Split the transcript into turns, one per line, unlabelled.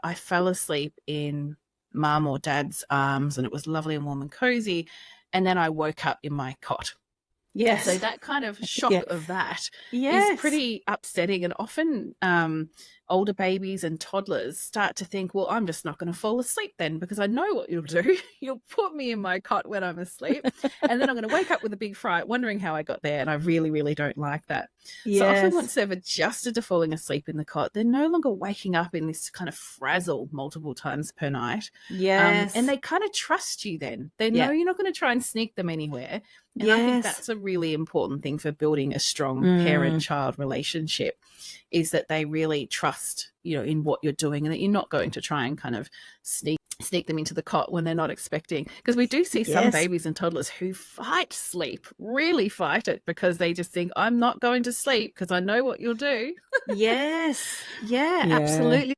I fell asleep in mum or dad's arms and it was lovely and warm and cozy. And then I woke up in my cot. So
Yes.
that kind of shock
Yeah.
of that is
Yes.
pretty upsetting. And often older babies and toddlers start to think, well, I'm just not going to fall asleep then because I know what you'll do. You'll put me in my cot when I'm asleep. And then I'm going to wake up with a big fright, wondering how I got there. And I really, really don't like that. So often
Yes.
once they've adjusted to falling asleep in the cot, they're no longer waking up in this kind of frazzle multiple times per night. And
Yes.
they kind of trust you then. They know
Yeah.
you're not going to try and sneak them anywhere. And I think
Yes.
that's a really important thing for building a strong
Mm.
parent-child relationship is that they really trust, in what you're doing and that you're not going to try and kind of sneak them into the cot when they're not expecting. Because we do see some
Yes.
babies and toddlers who fight sleep, really fight it because they just think, I'm not going to sleep because I know what you'll do.
Yes. Yeah,
Yeah.
absolutely.